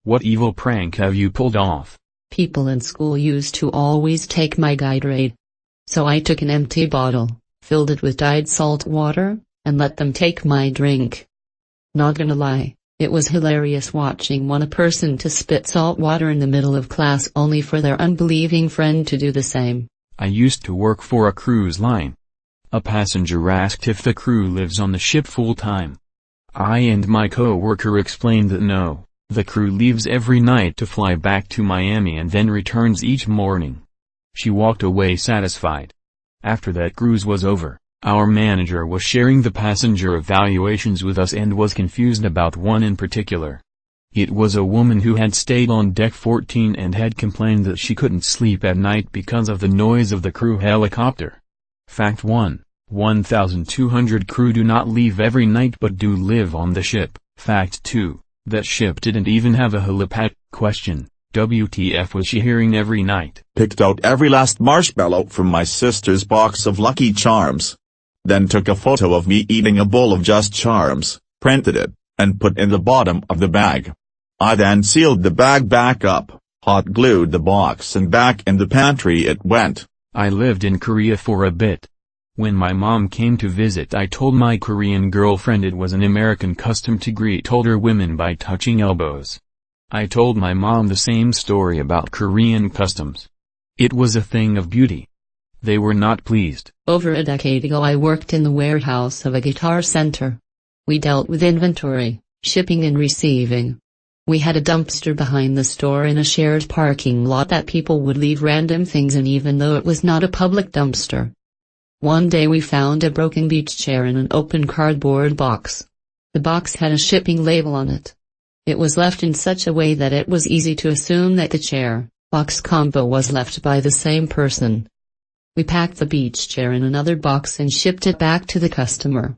What evil prank have you pulled off? People in school used to always take my Gatorade. So I took an empty bottle, filled it with dyed salt water, and let them take my drink. Not gonna lie, it was hilarious watching one person to spit salt water in the middle of class only for their unbelieving friend to do the same. I used to work for a cruise line. A passenger asked if the crew lives on the ship full time. I and my co-worker explained that no, the crew leaves every night to fly back to Miami and then returns each morning. She walked away satisfied. After that cruise was over, our manager was sharing the passenger evaluations with us and was confused about one in particular. It was a woman who had stayed on deck 14 and had complained that she couldn't sleep at night because of the noise of the crew helicopter. Fact 1. 1,200 crew do not leave every night but do live on the ship. Fact 2. That ship didn't even have a helipad. Question. WTF was she hearing every night? Picked out every last marshmallow from my sister's box of Lucky Charms. Then took a photo of me eating a bowl of Just Charms, printed it, and put in the bottom of the bag. I then sealed the bag back up, hot glued the box and back in the pantry it went. I lived in Korea for a bit. When my mom came to visit, I told my Korean girlfriend it was an American custom to greet older women by touching elbows. I told my mom the same story about Korean customs. It was a thing of beauty. They were not pleased. Over a decade ago I worked in the warehouse of a Guitar Center. We dealt with inventory, shipping and receiving. We had a dumpster behind the store in a shared parking lot that people would leave random things in even though it was not a public dumpster. One day we found a broken beach chair in an open cardboard box. The box had a shipping label on it. It was left in such a way that it was easy to assume that the chair-box combo was left by the same person. We packed the beach chair in another box and shipped it back to the customer.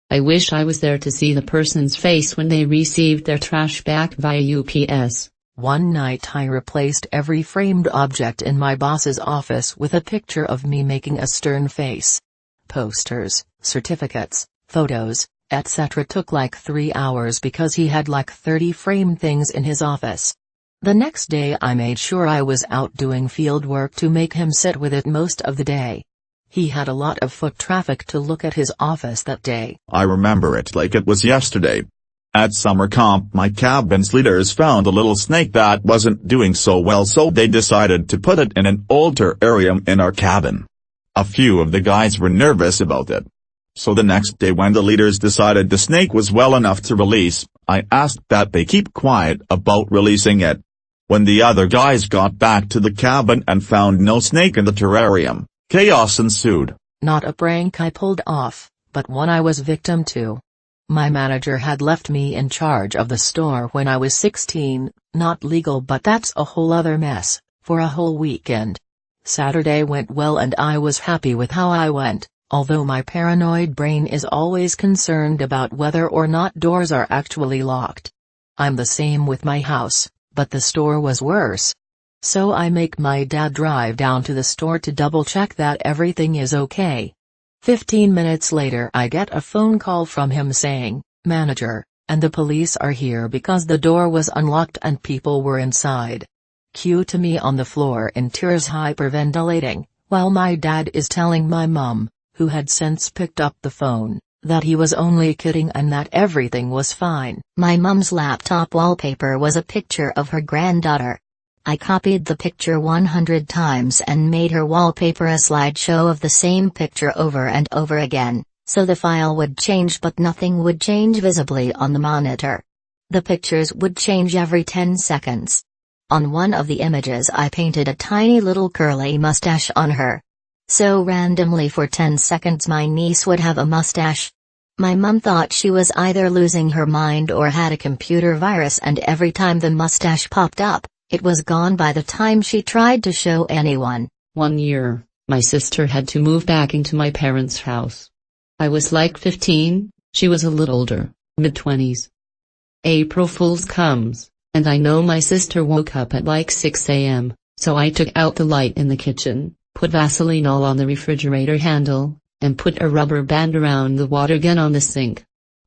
I wish I was there to see the person's face when they received their trash back via UPS. One night I replaced every framed object in my boss's office with a picture of me making a stern face. Posters, certificates, photos, etc. took like 3 hours because he had like 30 framed things in his office. The next day I made sure I was out doing field work to make him sit with it most of the day. He had a lot of foot traffic to look at his office that day. I remember it like it was yesterday. At summer camp my cabin's leaders found a little snake that wasn't doing so well, so they decided to put it in an old terrarium in our cabin. A few of the guys were nervous about it. So the next day when the leaders decided the snake was well enough to release, I asked that they keep quiet about releasing it. When the other guys got back to the cabin and found no snake in the terrarium, chaos ensued. Not a prank I pulled off, but one I was victim to. My manager had left me in charge of the store when I was 16, not legal but that's a whole other mess, for a whole weekend. Saturday went well and I was happy with how I went, although my paranoid brain is always concerned about whether or not doors are actually locked. I'm the same with my house, but the store was worse. So I make my dad drive down to the store to double check that everything is okay. 15 minutes later I get a phone call from him saying, "Manager, and the police are here because the door was unlocked and people were inside." Cue to me on the floor in tears hyperventilating, while my dad is telling my mom, who had since picked up the phone, that he was only kidding and that everything was fine. My mom's laptop wallpaper was a picture of her granddaughter. I copied the picture 100 times and made her wallpaper a slideshow of the same picture over and over again, so the file would change but nothing would change visibly on the monitor. The pictures would change every 10 seconds. On one of the images I painted a tiny little curly mustache on her. So randomly for 10 seconds my niece would have a mustache. My mom thought she was either losing her mind or had a computer virus, and every time the mustache popped up, it was gone by the time she tried to show anyone. One year, my sister had to move back into my parents' house. I was like 15, she was a little older, mid-20s. April Fool's comes, and I know my sister woke up at like 6 a.m., so I took out the light in the kitchen, put Vaseline all on the refrigerator handle, and put a rubber band around the water gun on the sink.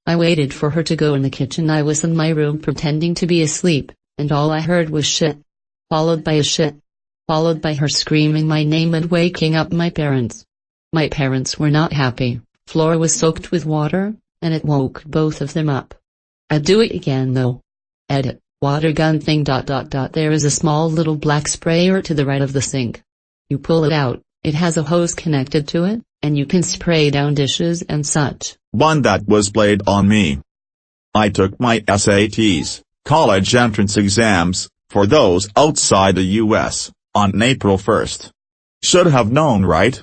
I waited for her to go in the kitchen. I was in my room pretending to be asleep, and all I heard was shit. Followed by a shit. Followed by her screaming my name and waking up my parents. My parents were not happy. Floor was soaked with water, and it woke both of them up. I'd do it again though. Edit, water gun thing. There is a small little black sprayer to the right of the sink. You pull it out, it has a hose connected to it, and you can spray down dishes and such. One that was played on me. I took my SATs, college entrance exams, for those outside the US, on April 1st. Should have known, right?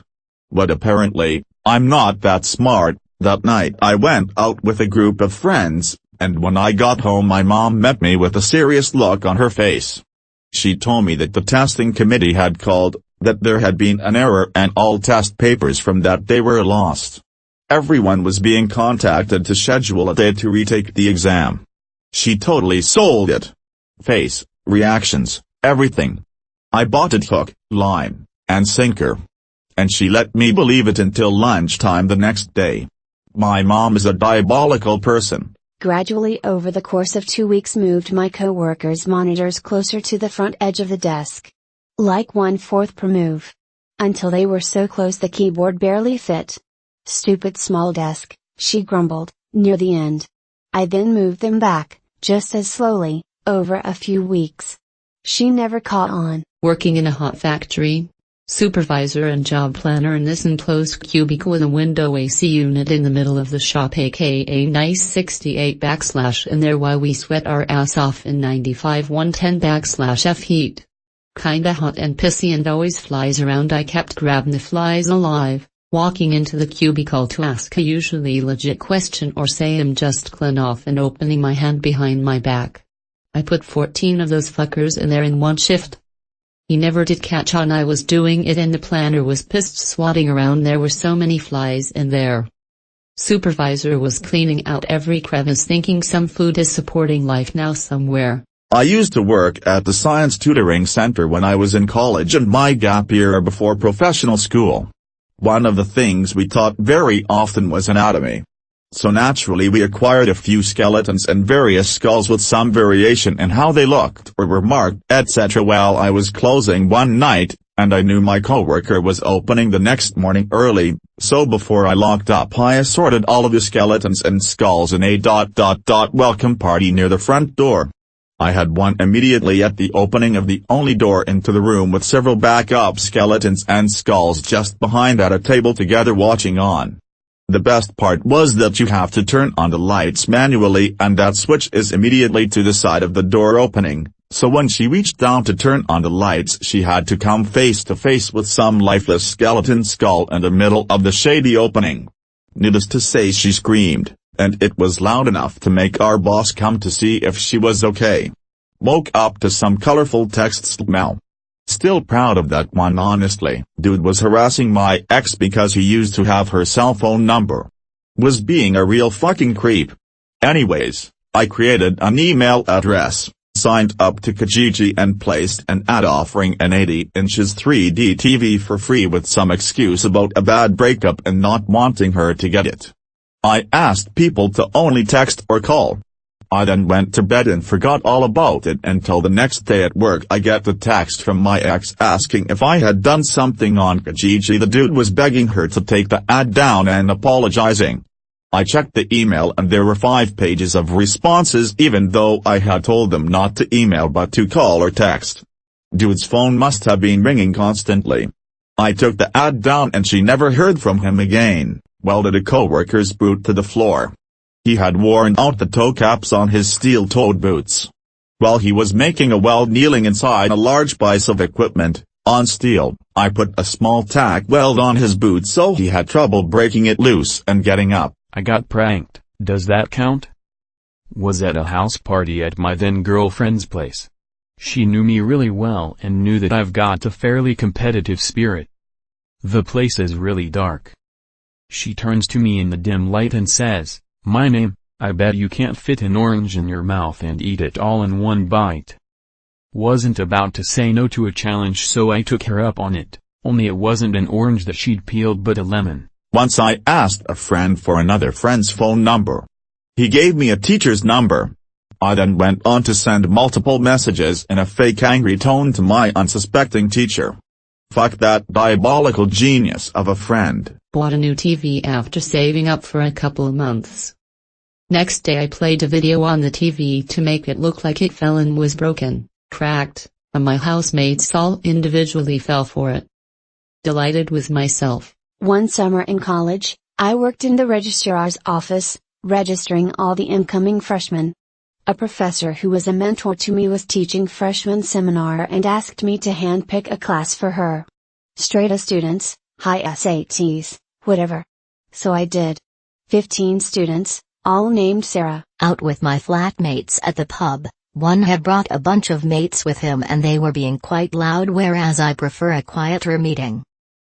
But apparently, I'm not that smart. That night I went out with a group of friends, and when I got home my mom met me with a serious look on her face. She told me that the testing committee had called, that there had been an error and all test papers from that day were lost. Everyone was being contacted to schedule a day to retake the exam. She totally sold it. Face, reactions, everything. I bought it hook, line, and sinker. And she let me believe it until lunchtime the next day. My mom is a diabolical person. Gradually over the course of 2 weeks moved my co-workers' monitors closer to the front edge of the desk. Like 1/4 per move. Until they were so close the keyboard barely fit. Stupid small desk, she grumbled, near the end. I then moved them back, just as slowly, over a few weeks. She never caught on. Working in a hot factory. Supervisor and job planner in this enclosed cubicle with a window AC unit in the middle of the shop, aka nice 68 in there while we sweat our ass off in 95-110 F heat. Kinda hot and pissy and always flies around. I kept grabbing the flies alive, walking into the cubicle to ask a usually legit question or say I'm just clean off and opening my hand behind my back. I put 14 of those fuckers in there in one shift. He never did catch on I was doing it and the planner was pissed swatting around. There were so many flies in there. Supervisor was cleaning out every crevice thinking some food is supporting life now somewhere. I used to work at the Science Tutoring Center when I was in college and my gap year before professional school. One of the things we taught very often was anatomy. So naturally we acquired a few skeletons and various skulls with some variation in how they looked or were marked, etc. Well, I was closing one night, and I knew my coworker was opening the next morning early, so before I locked up I assorted all of the skeletons and skulls in a welcome party near the front door. I had one immediately at the opening of the only door into the room with several backup skeletons and skulls just behind at a table together watching on. The best part was that you have to turn on the lights manually and that switch is immediately to the side of the door opening, so when she reached down to turn on the lights she had to come face to face with some lifeless skeleton skull in the middle of the shady opening. Needless to say she screamed, and it was loud enough to make our boss come to see if she was okay. Woke up to some colorful text smell. Still proud of that one honestly. Dude was harassing my ex because he used to have her cell phone number. Was being a real fucking creep. Anyways, I created an email address, signed up to Kijiji and placed an ad offering an 80-inch 3D TV for free with some excuse about a bad breakup and not wanting her to get it. I asked people to only text or call. I then went to bed and forgot all about it until the next day at work I get the text from my ex asking if I had done something on Kijiji. The dude was begging her to take the ad down and apologizing. I checked the email and there were 5 pages of responses even though I had told them not to email but to call or text. Dude's phone must have been ringing constantly. I took the ad down and she never heard from him again, welded a coworker's boot to the floor. He had worn out the toe caps on his steel-toed boots. While he was making a weld kneeling inside a large piece of equipment, on steel, I put a small tack weld on his boot so he had trouble breaking it loose and getting up. I got pranked. Does that count? Was at a house party at my then girlfriend's place. She knew me really well and knew that I've got a fairly competitive spirit. The place is really dark. She turns to me in the dim light and says, "My name, I bet you can't fit an orange in your mouth and eat it all in one bite." Wasn't about to say no to a challenge so I took her up on it, only it wasn't an orange that she'd peeled but a lemon. Once I asked a friend for another friend's phone number. He gave me a teacher's number. I then went on to send multiple messages in a fake angry tone to my unsuspecting teacher. Fuck that diabolical genius of a friend. Bought a new TV after saving up for a couple of months. Next day I played a video on the TV to make it look like it fell and was broken, cracked, and my housemates all individually fell for it. Delighted with myself. One summer in college, I worked in the registrar's office, registering all the incoming freshmen. A professor who was a mentor to me was teaching freshman seminar and asked me to handpick a class for her. Straight A students, high SATs, whatever. So I did. 15 students, all named Sarah. Out with my flatmates at the pub. One had brought a bunch of mates with him and they were being quite loud, whereas I prefer a quieter meeting.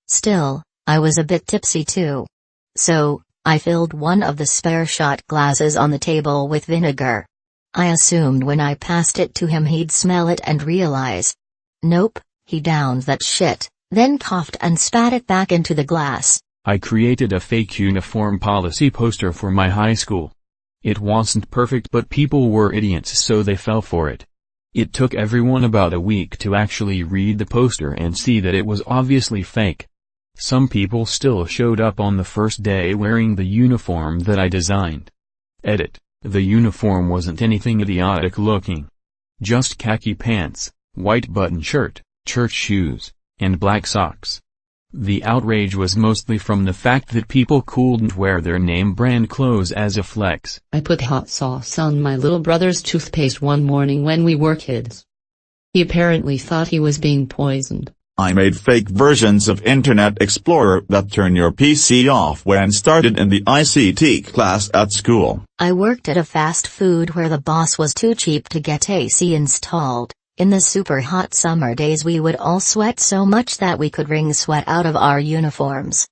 Still, I was a bit tipsy too. So, I filled one of the spare shot glasses on the table with vinegar. I assumed when I passed it to him he'd smell it and realize. Nope, he downed that shit, then coughed and spat it back into the glass. I created a fake uniform policy poster for my high school. It wasn't perfect, but people were idiots, so they fell for it. It took everyone about a week to actually read the poster and see that it was obviously fake. Some people still showed up on the first day wearing the uniform that I designed. Edit. The uniform wasn't anything idiotic looking. Just khaki pants, white button shirt, church shoes, and black socks. The outrage was mostly from the fact that people couldn't wear their name brand clothes as a flex. I put hot sauce on my little brother's toothpaste one morning when we were kids. He apparently thought he was being poisoned. I made fake versions of Internet Explorer that turn your PC off when started in the ICT class at school. I worked at a fast food where the boss was too cheap to get AC installed. In the super hot summer days we would all sweat so much that we could wring sweat out of our uniforms.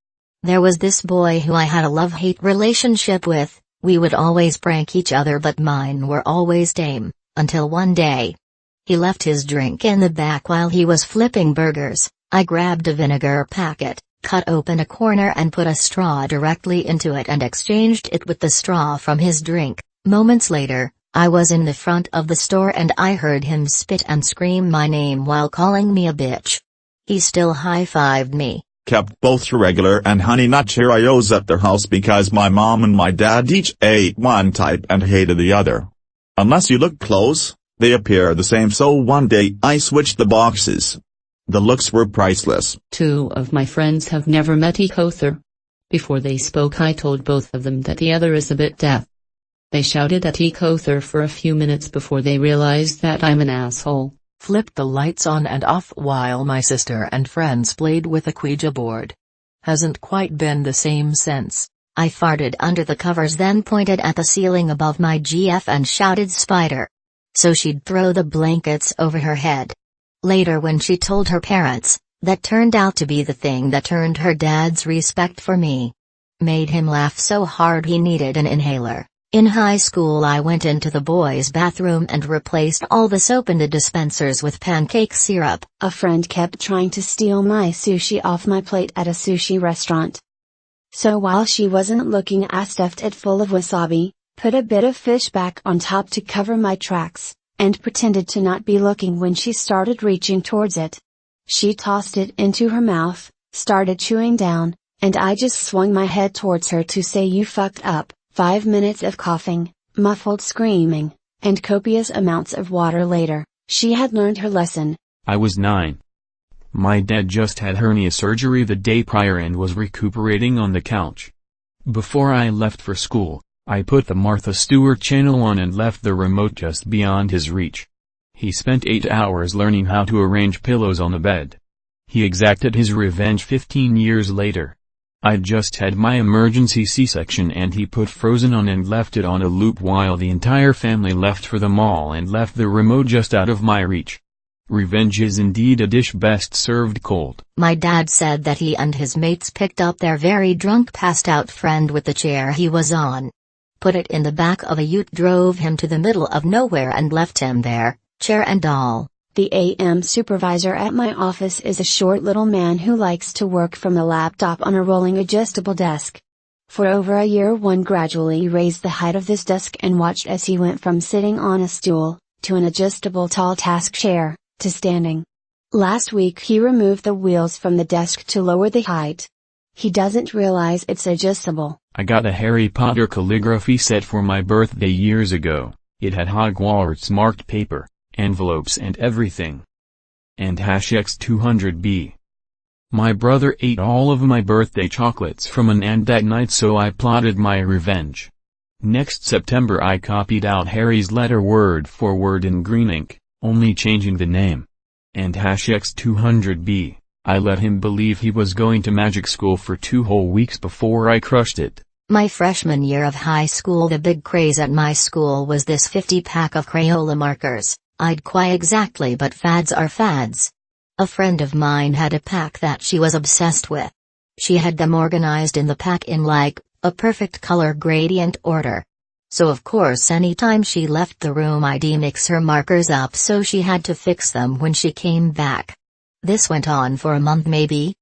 There was this boy who I had a love-hate relationship with. We would always prank each other, but mine were always tame, until one day. He left his drink in the back while he was flipping burgers. I grabbed a vinegar packet, cut open a corner and put a straw directly into it and exchanged it with the straw from his drink. Moments later, I was in the front of the store and I heard him spit and scream my name while calling me a bitch. He still high-fived me. Kept both regular and Honey Nut Cheerios at their house because my mom and my dad each ate one type and hated the other. Unless you look close, they appear the same, so one day I switched the boxes. The looks were priceless. 2 of my friends have never met Ekother. Before they spoke I told both of them that the other is a bit deaf. They shouted at Ekother for a few minutes before they realized that I'm an asshole. Flipped the lights on and off while my sister and friends played with a Ouija board. Hasn't quite been the same since. I farted under the covers, then pointed at the ceiling above my GF and shouted spider. So she'd throw the blankets over her head. Later when she told her parents, that turned out to be the thing that turned her dad's respect for me. Made him laugh so hard he needed an inhaler. In high school I went into the boys' bathroom and replaced all the soap in the dispensers with pancake syrup. A friend kept trying to steal my sushi off my plate at a sushi restaurant. So while she wasn't looking, I stuffed it full of wasabi, put a bit of fish back on top to cover my tracks, and pretended to not be looking when she started reaching towards it. She tossed it into her mouth, started chewing down, and I just swung my head towards her to say you fucked up. 5 minutes of coughing, muffled screaming, and copious amounts of water later, she had learned her lesson. I was 9. My dad just had hernia surgery the day prior and was recuperating on the couch. Before I left for school, I put the Martha Stewart channel on and left the remote just beyond his reach. He spent 8 hours learning how to arrange pillows on the bed. He exacted his revenge 15 years later. I'd just had my emergency C-section and he put Frozen on and left it on a loop while the entire family left for the mall and left the remote just out of my reach. Revenge is indeed a dish best served cold. My dad said that he and his mates picked up their very drunk passed out friend with the chair he was on. Put it in the back of a ute, drove him to the middle of nowhere and left him there, chair and all. The AM supervisor at my office is a short little man who likes to work from a laptop on a rolling adjustable desk. For over a year one gradually raised the height of this desk and watched as he went from sitting on a stool, to an adjustable tall task chair, to standing. Last week he removed the wheels from the desk to lower the height. He doesn't realize it's adjustable. I got a Harry Potter calligraphy set for my birthday years ago. It had Hogwarts marked paper, envelopes and everything. And #X200B. My brother ate all of my birthday chocolates from an ant that night, so I plotted my revenge. Next September I copied out Harry's letter word for word in green ink, only changing the name. And #X200B. I let him believe he was going to magic school for 2 whole weeks before I crushed it. My freshman year of high school, the big craze at my school was this 50-pack of Crayola markers. I'd quite exactly, but fads are fads. A friend of mine had a pack that she was obsessed with. She had them organized in the pack in like, a perfect color gradient order. So of course anytime she left the room I'd mix her markers up, so she had to fix them when she came back. This went on for a month maybe.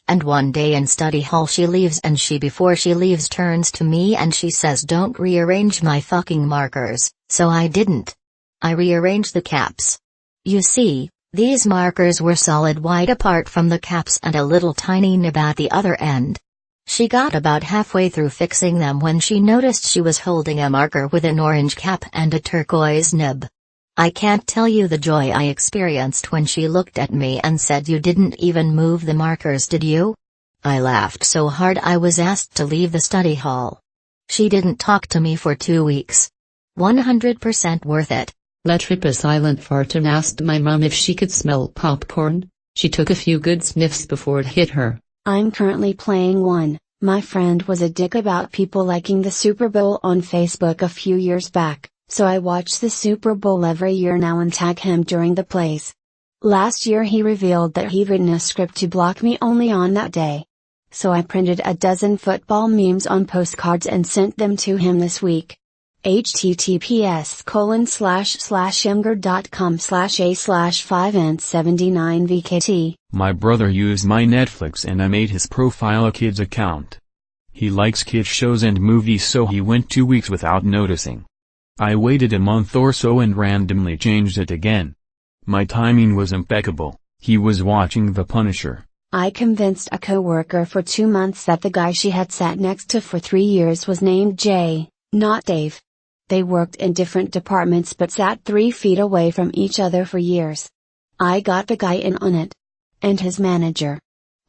And one day in study hall she leaves, and before she leaves turns to me and she says, "Don't rearrange my fucking markers." So I didn't. I rearranged the caps. You see, these markers were solid wide apart from the caps and a little tiny nib at the other end. She got about halfway through fixing them when she noticed she was holding a marker with an orange cap and a turquoise nib. I can't tell you the joy I experienced when she looked at me and said, "You didn't even move the markers, did you?" I laughed so hard I was asked to leave the study hall. She didn't talk to me for 2 weeks. 100% worth it. Let rip a silent fart and asked my mom if she could smell popcorn. She took a few good sniffs before it hit her. I'm currently playing one. My friend was a dick about people liking the Super Bowl on Facebook a few years back, so I watch the Super Bowl every year now and tag him during the plays. Last year he revealed that he'd written a script to block me only on that day. So I printed a dozen football memes on postcards and sent them to him this week. https://imgur.com/a/5ant79vkt. My brother used my Netflix and I made his profile a kids account. He likes kids shows and movies, so he went 2 weeks without noticing. I waited a month or so and randomly changed it again. My timing was impeccable. He was watching The Punisher. I convinced a coworker for 2 months that the guy she had sat next to for 3 years was named Jay, not Dave. They worked in different departments but sat 3 feet away from each other for years. I got the guy in on it. And his manager.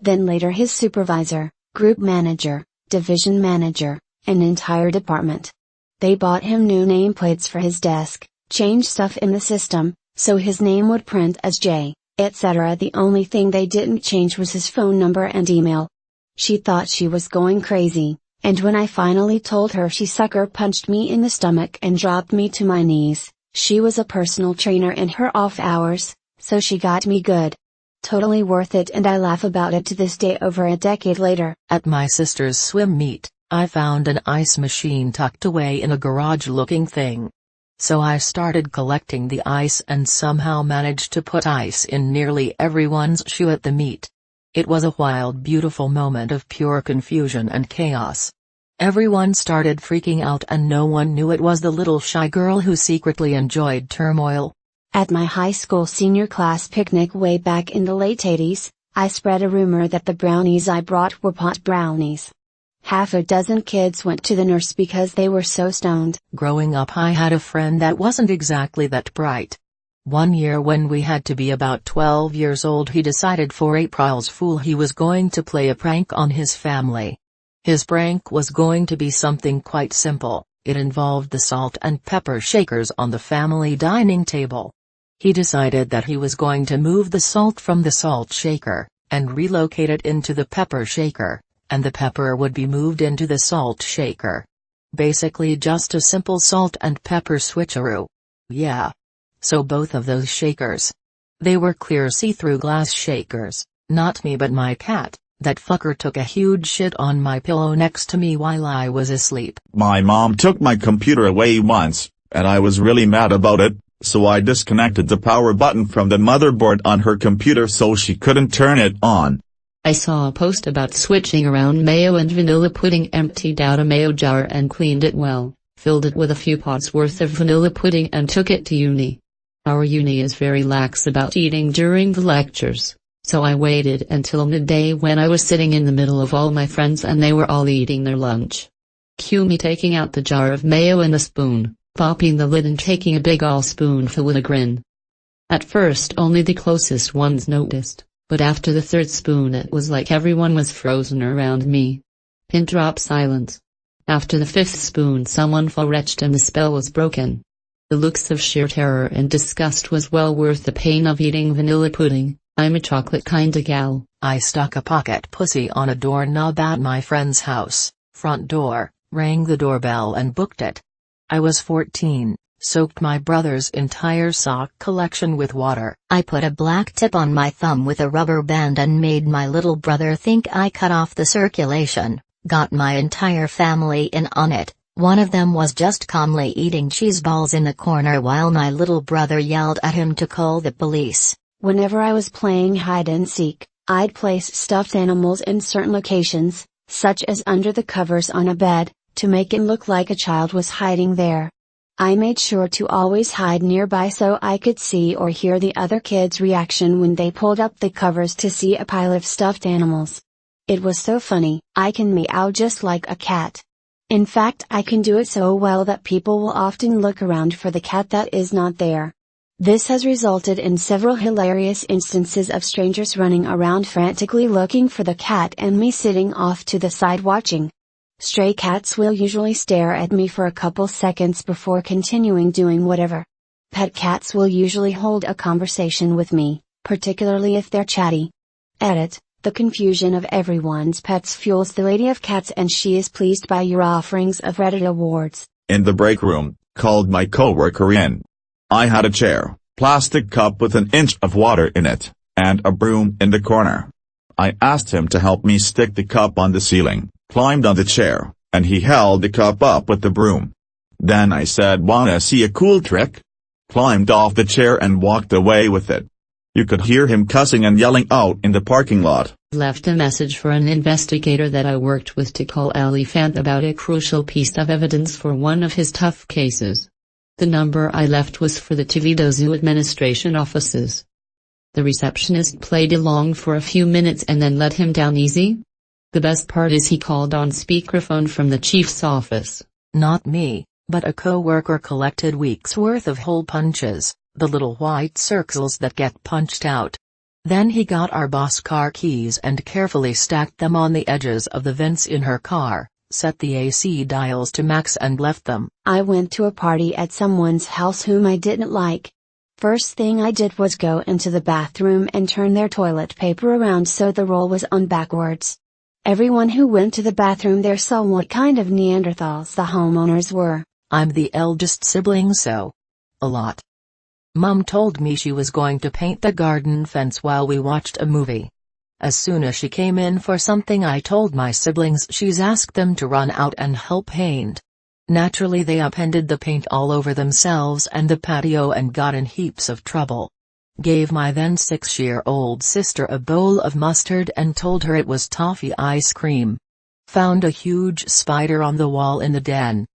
Then later his supervisor, group manager, division manager, an entire department. They bought him new nameplates for his desk, changed stuff in the system, so his name would print as Jay, etc. The only thing they didn't change was his phone number and email. She thought she was going crazy. And when I finally told her, she sucker punched me in the stomach and dropped me to my knees. She was a personal trainer in her off hours, so she got me good. Totally worth it, and I laugh about it to this day over a decade later. At my sister's swim meet, I found an ice machine tucked away in a garage-looking thing. So I started collecting the ice and somehow managed to put ice in nearly everyone's shoe at the meet. It was a wild, beautiful moment of pure confusion and chaos. Everyone started freaking out and no one knew it was the little shy girl who secretly enjoyed turmoil. At my high school senior class picnic way back in the late 80s, I spread a rumor that the brownies I brought were pot brownies. Half a dozen kids went to the nurse because they were so stoned. Growing up, I had a friend that wasn't exactly that bright. One year when we had to be about 12 years old, he decided for April's Fool he was going to play a prank on his family. His prank was going to be something quite simple. It involved the salt and pepper shakers on the family dining table. He decided that he was going to move the salt from the salt shaker, and relocate it into the pepper shaker, and the pepper would be moved into the salt shaker. Basically just a simple salt and pepper switcheroo. Yeah. So both of those shakers. They were clear see-through glass shakers, not me but my cat. That fucker took a huge shit on my pillow next to me while I was asleep. My mom took my computer away once, and I was really mad about it, so I disconnected the power button from the motherboard on her computer so she couldn't turn it on. I saw a post about switching around mayo and vanilla pudding. Emptied out a mayo jar and cleaned it well, filled it with a few pots worth of vanilla pudding and took it to uni. Our uni is very lax about eating during the lectures, so I waited until midday when I was sitting in the middle of all my friends and they were all eating their lunch. Cue me taking out the jar of mayo and a spoon, popping the lid and taking a big all spoonful with a grin. At first only the closest ones noticed, but after the third spoon it was like everyone was frozen around me. Pin drop silence. After the fifth spoon someone retched and the spell was broken. The looks of sheer terror and disgust was well worth the pain of eating vanilla pudding. I'm a chocolate kinda gal. I stuck a pocket pussy on a doorknob at my friend's house, front door, rang the doorbell and booked it. I was 14. Soaked my brother's entire sock collection with water. I put a black tip on my thumb with a rubber band and made my little brother think I cut off the circulation, got my entire family in on it. One of them was just calmly eating cheese balls in the corner while my little brother yelled at him to call the police. Whenever I was playing hide and seek, I'd place stuffed animals in certain locations, such as under the covers on a bed, to make it look like a child was hiding there. I made sure to always hide nearby so I could see or hear the other kids' reaction when they pulled up the covers to see a pile of stuffed animals. It was so funny. I can meow just like a cat. In fact, I can do it so well that people will often look around for the cat that is not there. This has resulted in several hilarious instances of strangers running around frantically looking for the cat and me sitting off to the side watching. Stray cats will usually stare at me for a couple seconds before continuing doing whatever. Pet cats will usually hold a conversation with me, particularly if they're chatty. Edit: the confusion of everyone's pets fuels the Lady of Cats and she is pleased by your offerings of Reddit awards. In the break room, called my coworker in. I had a chair, plastic cup with an inch of water in it, and a broom in the corner. I asked him to help me stick the cup on the ceiling, climbed on the chair, and he held the cup up with the broom. Then I said, "Wanna see a cool trick?" Climbed off the chair and walked away with it. You could hear him cussing and yelling out in the parking lot. Left a message for an investigator that I worked with to call Elephant about a crucial piece of evidence for one of his tough cases. The number I left was for the Toledo Zoo administration offices. The receptionist played along for a few minutes and then let him down easy. The best part is he called on speakerphone from the chief's office. Not me, but a coworker collected weeks' worth of hole punches, the little white circles that get punched out. Then he got our boss car keys and carefully stacked them on the edges of the vents in her car, set the AC dials to max and left them. I went to a party at someone's house whom I didn't like. First thing I did was go into the bathroom and turn their toilet paper around so the roll was on backwards. Everyone who went to the bathroom there saw what kind of Neanderthals the homeowners were. I'm the eldest sibling, so a lot. Mum told me she was going to paint the garden fence while we watched a movie. As soon as she came in for something, I told my siblings she's asked them to run out and help paint. Naturally they upended the paint all over themselves and the patio and got in heaps of trouble. Gave my then 6-year-old sister a bowl of mustard and told her it was toffee ice cream. Found a huge spider on the wall in the den.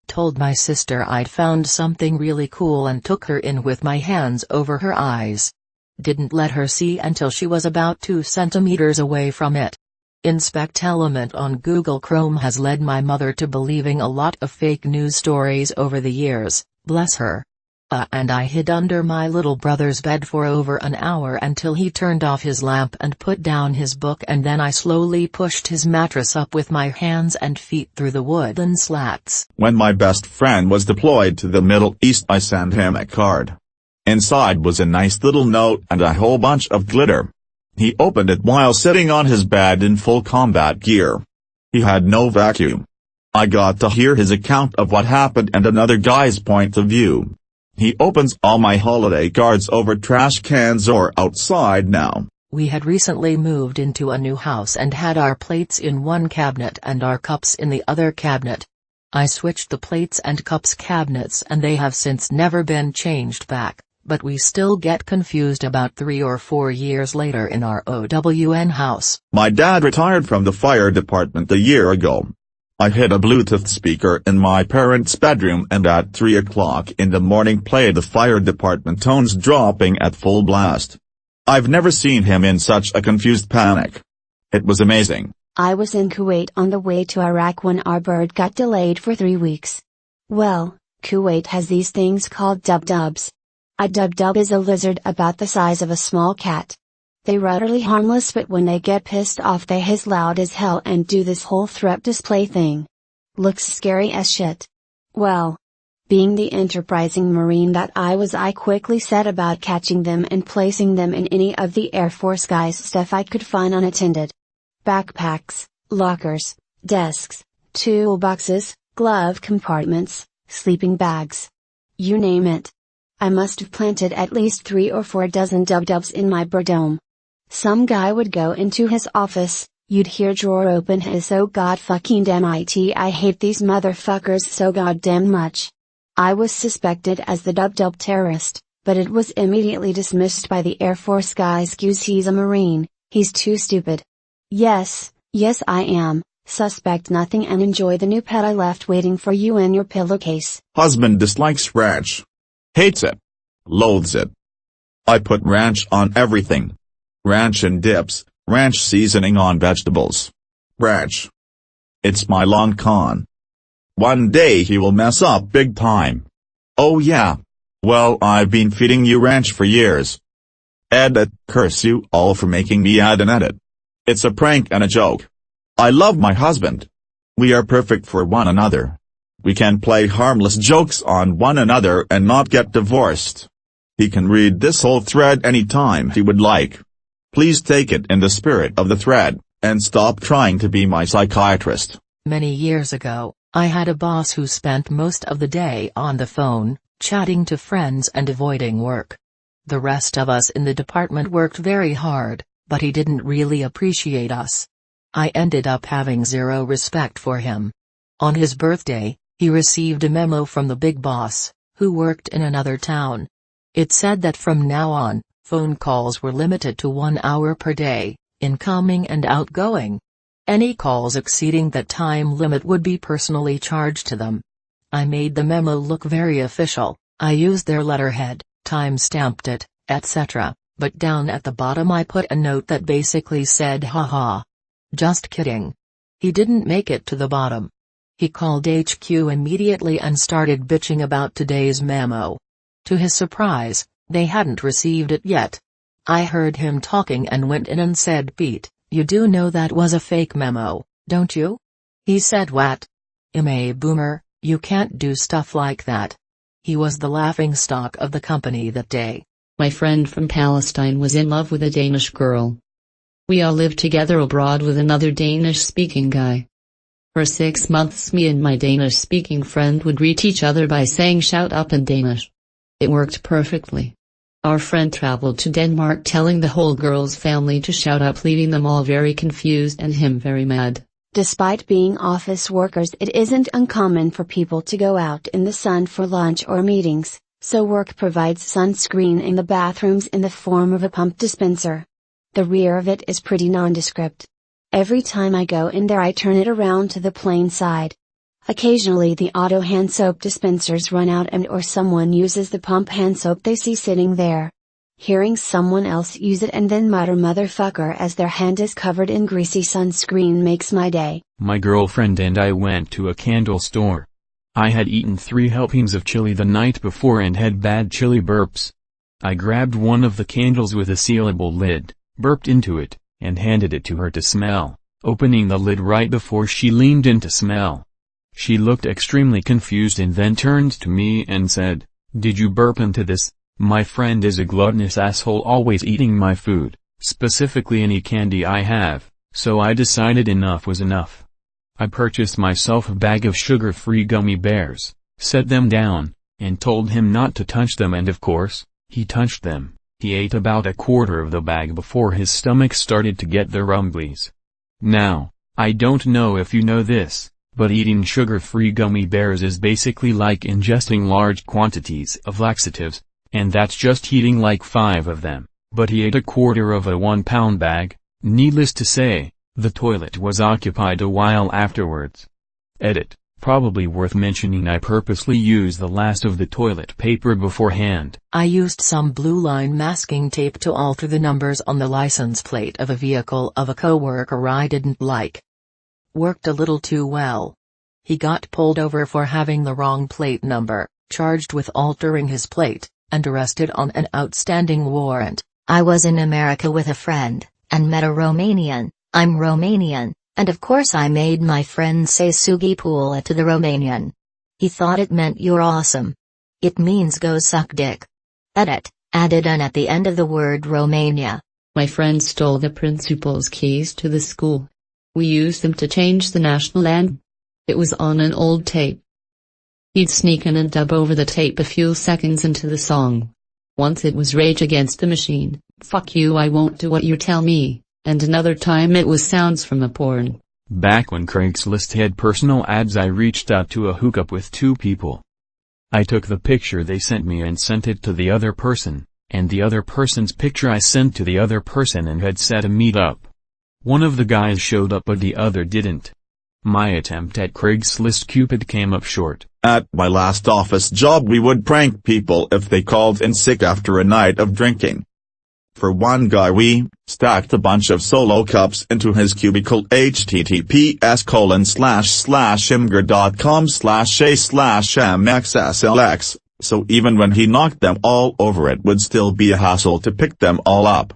Told my sister I'd found something really cool and took her in with my hands over her eyes. Didn't let her see until she was about 2 centimeters away from it. Inspect Element on Google Chrome has led my mother to believing a lot of fake news stories over the years, bless her. And I hid under my little brother's bed for over an hour until he turned off his lamp and put down his book, and then I slowly pushed his mattress up with my hands and feet through the wooden slats. When my best friend was deployed to the Middle East, I sent him a card. Inside was a nice little note and a whole bunch of glitter. He opened it while sitting on his bed in full combat gear. He had no vacuum. I got to hear his account of what happened and another guy's point of view. He opens all my holiday cards over trash cans or outside now. We had recently moved into a new house and had our plates in one cabinet and our cups in the other cabinet. I switched the plates and cups cabinets and they have since never been changed back. but we still get confused about 3 or 4 years later in our OWN house. My dad retired from the fire department a year ago. I hid a Bluetooth speaker in my parents' bedroom and at 3 o'clock in the morning played the fire department tones dropping at full blast. I've never seen him in such a confused panic. It was amazing. I was in Kuwait on the way to Iraq when our bird got delayed for 3 weeks. Well, Kuwait has these things called dub-dubs. A dub-dub is a lizard about the size of a small cat. They're utterly harmless, but when they get pissed off they hiss loud as hell and do this whole threat display thing. Looks scary as shit. Well, being the enterprising Marine that I was, I quickly set about catching them and placing them in any of the Air Force guys' stuff I could find unattended. Backpacks, lockers, desks, toolboxes, glove compartments, sleeping bags. You name it. I must have planted at least 3 or 4 dozen dub-dubs in my birdome. Some guy would go into his office, you'd hear drawer open hiss, oh god fucking damn it, I hate these motherfuckers so goddamn much. I was suspected as the dub-dub terrorist, but it was immediately dismissed by the Air Force guys. Cuz he's a Marine, he's too stupid. Yes I am, suspect nothing and enjoy the new pet I left waiting for you in your pillowcase. Husband dislikes ranch. Hates it. Loathes it. I put ranch on everything. Ranch in dips, ranch seasoning on vegetables. Ranch. It's my long con. One day he will mess up big time. Oh yeah. Well, I've been feeding you ranch for years. Edit, curse you all for making me add an edit. It's a prank and a joke. I love my husband. We are perfect for one another. We can play harmless jokes on one another and not get divorced. He can read this whole thread anytime he would like. Please take it in the spirit of the thread, and stop trying to be my psychiatrist. Many years ago, I had a boss who spent most of the day on the phone, chatting to friends and avoiding work. The rest of us in the department worked very hard, but he didn't really appreciate us. I ended up having zero respect for him. On his birthday, he received a memo from the big boss, who worked in another town. It said that from now on, phone calls were limited to 1 hour per day, incoming and outgoing. Any calls exceeding that time limit would be personally charged to them. I made the memo look very official. I used their letterhead, time-stamped it, etc., but down at the bottom I put a note that basically said haha. Just kidding. He didn't make it to the bottom. He called HQ immediately and started bitching about today's memo. To his surprise, they hadn't received it yet. I heard him talking and went in and said, Pete, you do know that was a fake memo, don't you? He said, what? Boomer, you can't do stuff like that. He was the laughingstock of the company that day. My friend from Palestine was in love with a Danish girl. We all lived together abroad with another Danish-speaking guy. For 6 months me and my Danish-speaking friend would greet each other by saying shout up in Danish. It worked perfectly. Our friend traveled to Denmark telling the whole girl's family to shout up, leaving them all very confused and him very mad. Despite being office workers, it isn't uncommon for people to go out in the sun for lunch or meetings, so work provides sunscreen in the bathrooms in the form of a pump dispenser. The rear of it is pretty nondescript. Every time I go in there I turn it around to the plain side. Occasionally the auto hand soap dispensers run out or someone uses the pump hand soap they see sitting there. Hearing someone else use it and then mutter motherfucker as their hand is covered in greasy sunscreen makes my day. My girlfriend and I went to a candle store. I had eaten 3 helpings of chili the night before and had bad chili burps. I grabbed one of the candles with a sealable lid, burped into it, and handed it to her to smell, opening the lid right before she leaned in to smell. She looked extremely confused and then turned to me and said, "Did you burp into this? My friend is a gluttonous asshole, always eating my food, specifically any candy I have," so I decided enough was enough. I purchased myself a bag of sugar-free gummy bears, set them down, and told him not to touch them, and of course, he touched them. He ate about a quarter of the bag before his stomach started to get the rumblies. Now, I don't know if you know this, but eating sugar-free gummy bears is basically like ingesting large quantities of laxatives, And that's just eating like 5 of them, but he ate a quarter of a 1-pound bag. Needless to say, the toilet was occupied a while afterwards. Edit. Probably worth mentioning I purposely used the last of the toilet paper beforehand. I used some blue line masking tape to alter the numbers on the license plate of a vehicle of a coworker I didn't like. Worked a little too well. He got pulled over for having the wrong plate number, charged with altering his plate, and arrested on an outstanding warrant. I was in America with a friend, and met a Romanian. I'm Romanian. And of course I made my friend say Sugi Pula to the Romanian. He thought it meant you're awesome. It means go suck dick. Edit, added an at the end of the word Romania. My friend stole the principal's keys to the school. We used them to change the national anthem. It was on an old tape. He'd sneak in and dub over the tape a few seconds into the song. Once it was Rage Against the Machine, fuck you I won't do what you tell me. And another time it was sounds from a porn. Back when Craigslist had personal ads I reached out to a hookup with 2 people. I took the picture they sent me and sent it to the other person, and the other person's picture I sent to the other person and had set a meet up. One of the guys showed up but the other didn't. My attempt at Craigslist Cupid came up short. At my last office job we would prank people if they called in sick after a night of drinking. For one guy we stacked a bunch of Solo cups into his cubicle https://imgur.com/a/mxslx, so even when he knocked them all over it would still be a hassle to pick them all up.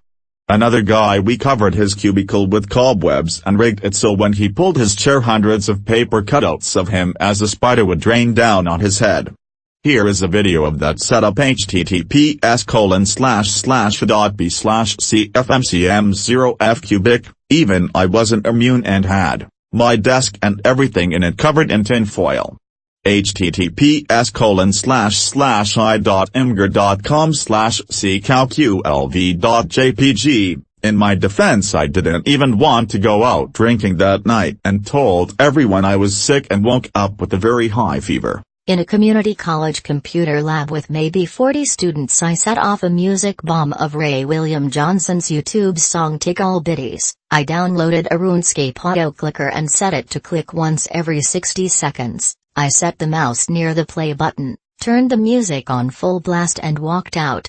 Another guy we covered his cubicle with cobwebs and rigged it so when he pulled his chair hundreds of paper cutouts of him as a spider would rain down on his head. Here is a video of that setup https://b/cfmcm0fcubic, even I wasn't immune and had my desk and everything in it covered in tinfoil. https://i.imgur.com/ccalqlv.jpg. In my defense I didn't even want to go out drinking that night and told everyone I was sick and woke up with a very high fever. In a community college computer lab with maybe 40 students I set off a music bomb of Ray William Johnson's YouTube song Tickle Bitties. I downloaded a RuneScape auto clicker and set it to click once every 60 seconds. I set the mouse near the play button, turned the music on full blast and walked out.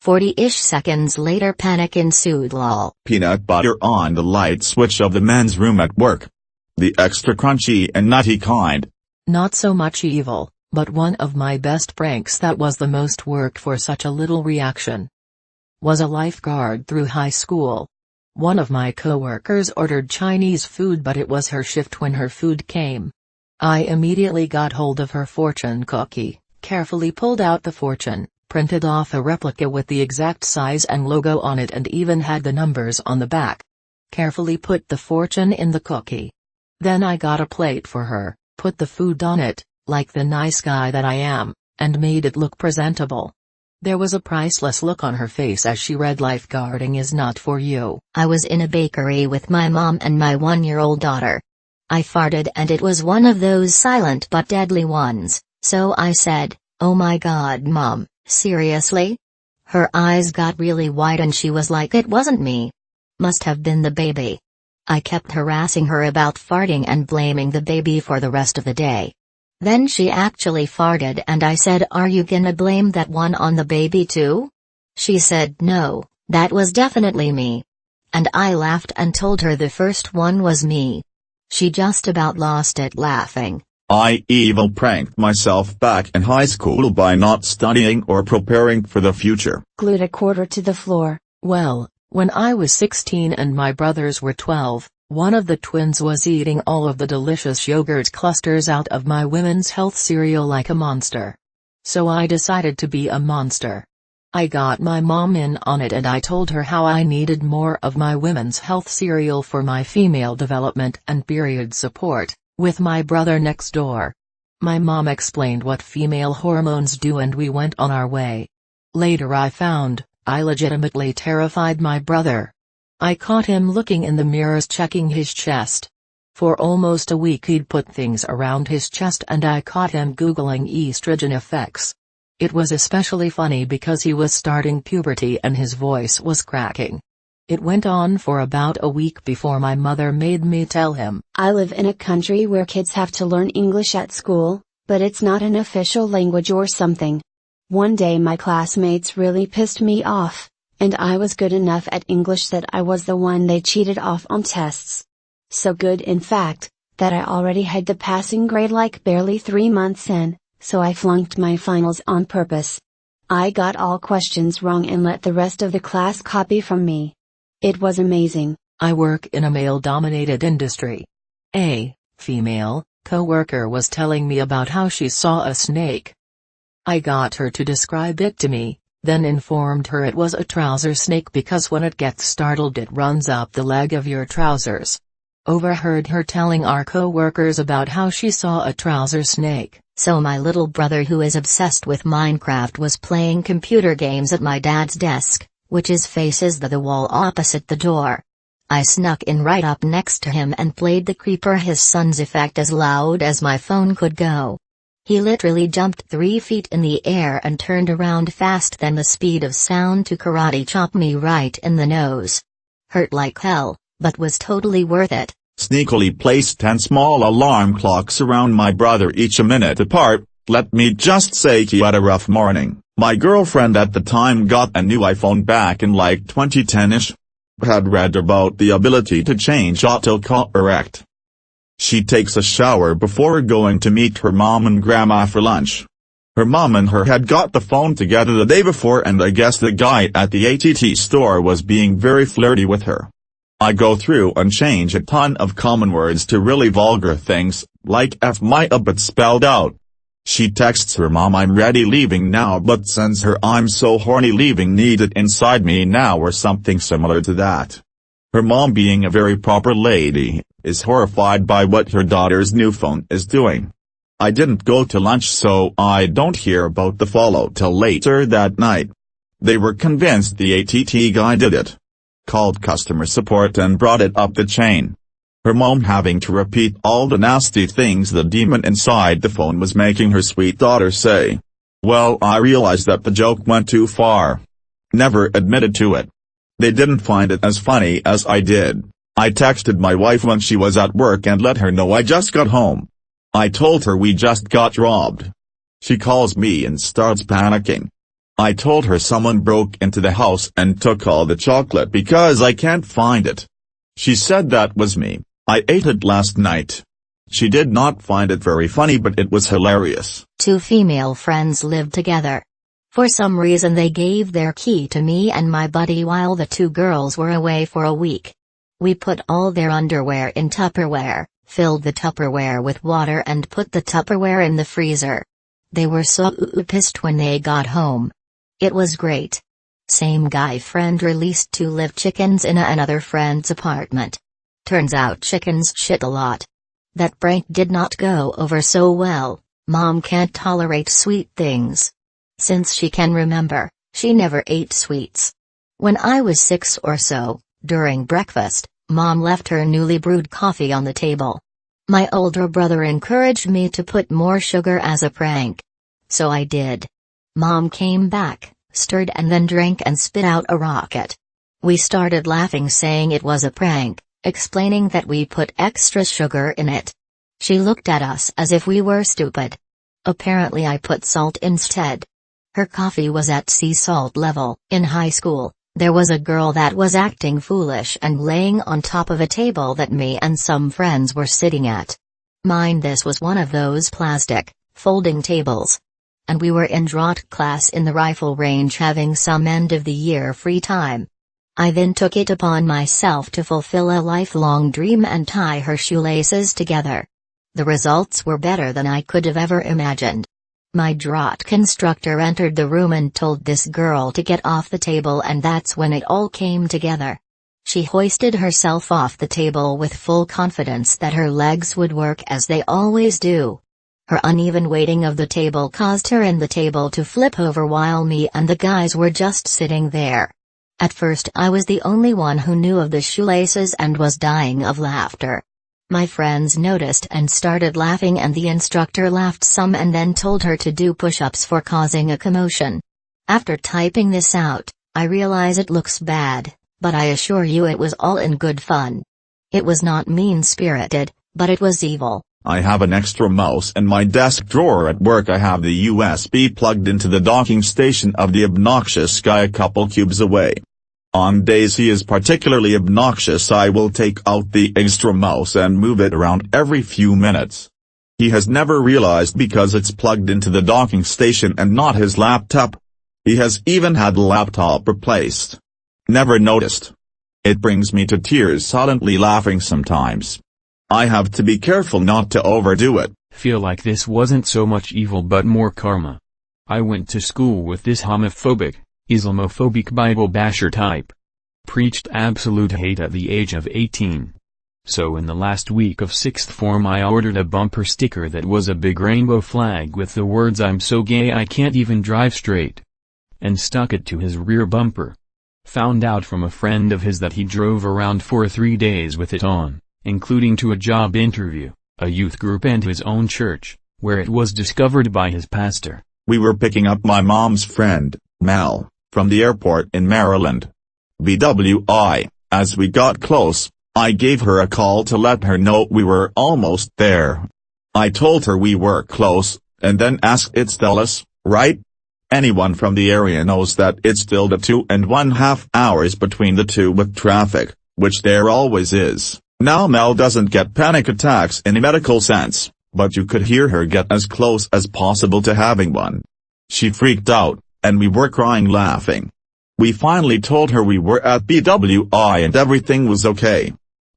40-ish seconds later panic ensued lol. Peanut butter on the light switch of the men's room at work. The extra crunchy and nutty kind. Not so much evil, but one of my best pranks that was the most work for such a little reaction. Was a lifeguard through high school. One of my coworkers ordered Chinese food but it was her shift when her food came. I immediately got hold of her fortune cookie, carefully pulled out the fortune, printed off a replica with the exact size and logo on it and even had the numbers on the back. Carefully put the fortune in the cookie. Then I got a plate for her, put the food on it, like the nice guy that I am, and made it look presentable. There was a priceless look on her face as she read "Lifeguarding is not for you." I was in a bakery with my mom and my 1-year-old daughter. I farted and it was one of those silent but deadly ones, so I said, "Oh my God Mom, seriously?" Her eyes got really wide and she was like it wasn't me. Must have been the baby. I kept harassing her about farting and blaming the baby for the rest of the day. Then she actually farted and I said, "Are you gonna blame that one on the baby too?" She said no, that was definitely me. And I laughed and told her the first one was me. She just about lost it laughing. I even pranked myself back in high school by not studying or preparing for the future. Glued a quarter to the floor. Well, when I was 16 and my brothers were 12, one of the twins was eating all of the delicious yogurt clusters out of my Women's Health cereal like a monster. So I decided to be a monster. I got my mom in on it and I told her how I needed more of my Women's Health cereal for my female development and period support, with my brother next door. My mom explained what female hormones do and we went on our way. Later I found, I legitimately terrified my brother. I caught him looking in the mirrors checking his chest. For almost a week he'd put things around his chest and I caught him googling estrogen effects. It was especially funny because he was starting puberty and his voice was cracking. It went on for about a week before my mother made me tell him. I live in a country where kids have to learn English at school, but it's not an official language or something. One day my classmates really pissed me off, and I was good enough at English that I was the one they cheated off on tests. So good in fact, that I already had the passing grade like barely 3 months in, so I flunked my finals on purpose. I got all questions wrong and let the rest of the class copy from me. It was amazing. I work in a male-dominated industry. A female coworker was telling me about how she saw a snake. I got her to describe it to me, then informed her it was a trouser snake because when it gets startled it runs up the leg of your trousers. Overheard her telling our co-workers about how she saw a trouser snake. So my little brother, who is obsessed with Minecraft, was playing computer games at my dad's desk, which faces the wall opposite the door. I snuck in right up next to him and played the Creeper His Son's effect as loud as my phone could go. He literally jumped 3 feet in the air and turned around fast than the speed of sound to karate chop me right in the nose. Hurt like hell, but was totally worth it. Sneakily placed 10 small alarm clocks around my brother, each a minute apart. Let me just say he had a rough morning. My girlfriend at the time got a new iPhone back in like 2010ish. Had read about the ability to change autocorrect. She takes a shower before going to meet her mom and grandma for lunch. Her mom and her had got the phone together the day before, and I guess the guy at the ATT store was being very flirty with her. I go through and change a ton of common words to really vulgar things, like F my but spelled out. She texts her mom, "I'm ready, leaving now," but sends her "I'm so horny, leaving needed inside me now," or something similar to that. Her mom, being a very proper lady, is horrified by what her daughter's new phone is doing. I didn't go to lunch, so I don't hear about the fallout till later that night. They were convinced the ATT guy did it. Called customer support and brought it up the chain. Her mom having to repeat all the nasty things the demon inside the phone was making her sweet daughter say. Well, I realized that the joke went too far. Never admitted to it. They didn't find it as funny as I did. I texted my wife when she was at work and let her know I just got home. I told her we just got robbed. She calls me and starts panicking. I told her someone broke into the house and took all the chocolate because I can't find it. She said that was me. I ate it last night. She did not find it very funny, but it was hilarious. 2 female friends lived together. For some reason they gave their key to me and my buddy while the 2 girls were away for a week. We put all their underwear in Tupperware, filled the Tupperware with water and put the Tupperware in the freezer. They were so pissed when they got home. It was great. Same guy friend released 2 live chickens in another friend's apartment. Turns out chickens shit a lot. That prank did not go over so well. Mom can't tolerate sweet things. Since she can remember, she never ate sweets. When I was 6 or so, during breakfast, Mom left her newly brewed coffee on the table. My older brother encouraged me to put more sugar as a prank. So I did. Mom came back, stirred and then drank and spit out a rocket. We started laughing, saying it was a prank, explaining that we put extra sugar in it. She looked at us as if we were stupid. Apparently I put salt instead. Her coffee was at sea salt level. In high school, there was a girl that was acting foolish and laying on top of a table that me and some friends were sitting at. Mind, this was one of those plastic, folding tables. And we were in draught class in the rifle range having some end of the year free time. I then took it upon myself to fulfill a lifelong dream and tie her shoelaces together. The results were better than I could have ever imagined. My draught constructor entered the room and told this girl to get off the table, and that's when it all came together. She hoisted herself off the table with full confidence that her legs would work as they always do. Her uneven weighting of the table caused her and the table to flip over while me and the guys were just sitting there. At first I was the only one who knew of the shoelaces and was dying of laughter. My friends noticed and started laughing, and the instructor laughed some and then told her to do push-ups for causing a commotion. After typing this out, I realize it looks bad, but I assure you it was all in good fun. It was not mean-spirited, but it was evil. I have an extra mouse in my desk drawer at work. I have the USB plugged into the docking station of the obnoxious guy a couple cubes away. On days he is particularly obnoxious, I will take out the extra mouse and move it around every few minutes. He has never realized because it's plugged into the docking station and not his laptop. He has even had the laptop replaced. Never noticed. It brings me to tears silently laughing sometimes. I have to be careful not to overdo it. Feel like this wasn't so much evil but more karma. I went to school with this homophobic, Islamophobic Bible basher type. Preached absolute hate at the age of 18. So in the last week of 6th form I ordered a bumper sticker that was a big rainbow flag with the words "I'm so gay I can't even drive straight," and stuck it to his rear bumper. Found out from a friend of his that he drove around for 3 days with it on, including to a job interview, a youth group and his own church, where it was discovered by his pastor. We were picking up my mom's friend, Mel, from the airport in Maryland. BWI, as we got close, I gave her a call to let her know we were almost there. I told her we were close, and then asked, "It's Dallas, right?" Anyone from the area knows that it's still the 2.5 hours between the two with traffic, which there always is. Now Mel doesn't get panic attacks in a medical sense, but you could hear her get as close as possible to having one. She freaked out, and we were crying laughing. We finally told her we were at BWI and everything was okay.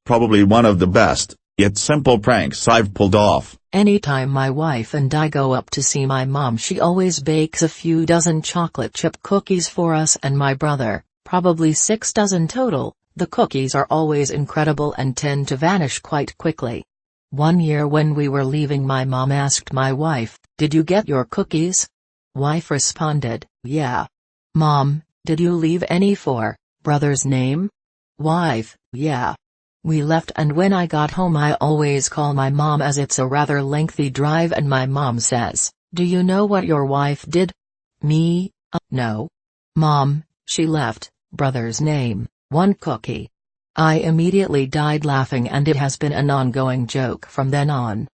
Probably one of the best, yet simple pranks I've pulled off. Anytime my wife and I go up to see my mom, she always bakes a few dozen chocolate chip cookies for us and my brother, probably 6 dozen total. The cookies are always incredible and tend to vanish quite quickly. One year when we were leaving, my mom asked my wife, "Did you get your cookies?" Wife responded, "Yeah." Mom, "Did you leave any for brother's name?" Wife, "Yeah." We left, and when I got home I always call my mom as it's a rather lengthy drive, and my mom says, "Do you know what your wife did?" Me, no. Mom, "She left brother's name, 1 cookie." I immediately died laughing, and it has been an ongoing joke from then on.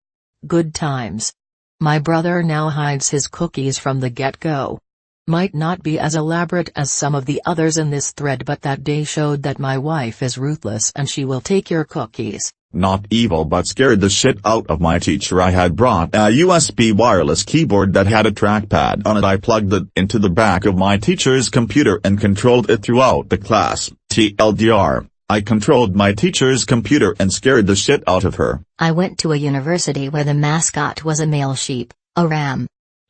Good times. My brother now hides his cookies from the get-go. Might not be as elaborate as some of the others in this thread, but that day showed that my wife is ruthless and she will take your cookies. Not evil, but scared the shit out of my teacher. I had brought a USB wireless keyboard that had a trackpad on it. I plugged it into the back of my teacher's computer and controlled it throughout the class. TLDR, I controlled my teacher's computer and scared the shit out of her. I went to a university where the mascot was a male sheep, a ram.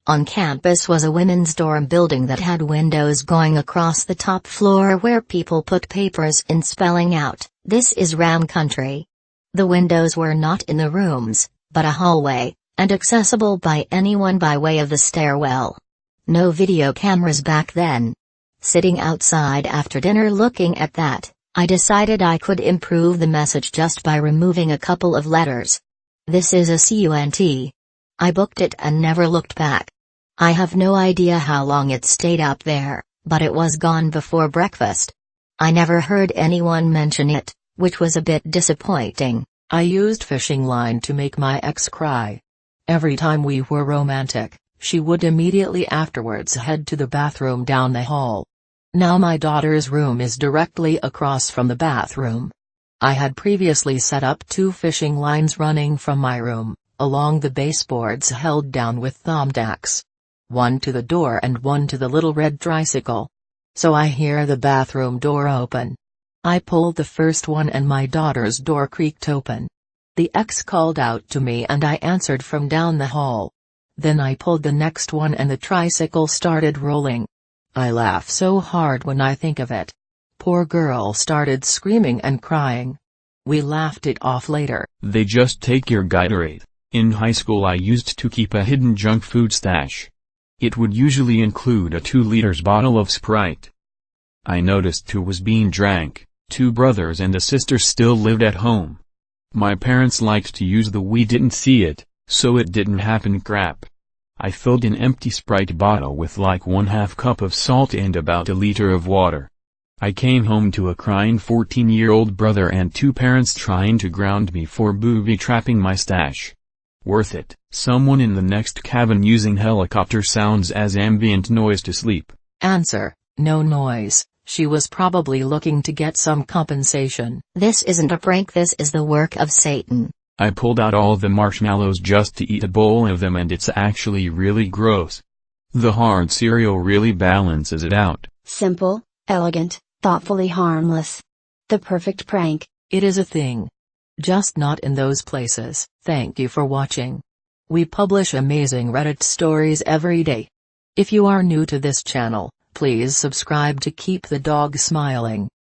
On campus was a women's dorm building that had windows going across the top floor where people put papers in spelling out, "This is Ram Country." The windows were not in the rooms, but a hallway, and accessible by anyone by way of the stairwell. No video cameras back then. Sitting outside after dinner looking at that, I decided I could improve the message just by removing a couple of letters. "This is a CUNT." I booked it and never looked back. I have no idea how long it stayed up there, but it was gone before breakfast. I never heard anyone mention it, which was a bit disappointing. I used fishing line to make my ex cry. Every time we were romantic, she would immediately afterwards head to the bathroom down the hall. Now my daughter's room is directly across from the bathroom. I had previously set up 2 fishing lines running from my room, along the baseboards held down with thumbtacks. One to the door and one to the little red tricycle. So I hear the bathroom door open. I pulled the first one and my daughter's door creaked open. The ex called out to me and I answered from down the hall. Then I pulled the next one and the tricycle started rolling. I laugh so hard when I think of it. Poor girl started screaming and crying. We laughed it off later. They just take your Gatorade. In high school I used to keep a hidden junk food stash. It would usually include a 2-liter bottle of Sprite. I noticed 2 was being drank, 2 brothers and a sister still lived at home. My parents liked to use the "we didn't see it, so it didn't happen" crap. I filled an empty Sprite bottle with like 1/2 cup of salt and about a liter of water. I came home to a crying 14-year-old brother and 2 parents trying to ground me for booby-trapping my stash. Worth it. Someone in the next cabin using helicopter sounds as ambient noise to sleep. Answer: no noise. She was probably looking to get some compensation. This isn't a prank, this is the work of Satan. I pulled out all the marshmallows just to eat a bowl of them, and it's actually really gross. The hard cereal really balances it out. Simple, elegant, thoughtfully harmless. The perfect prank. It is a thing. Just not in those places. Thank you for watching. We publish amazing Reddit stories every day. If you are new to this channel, please subscribe to keep the dog smiling.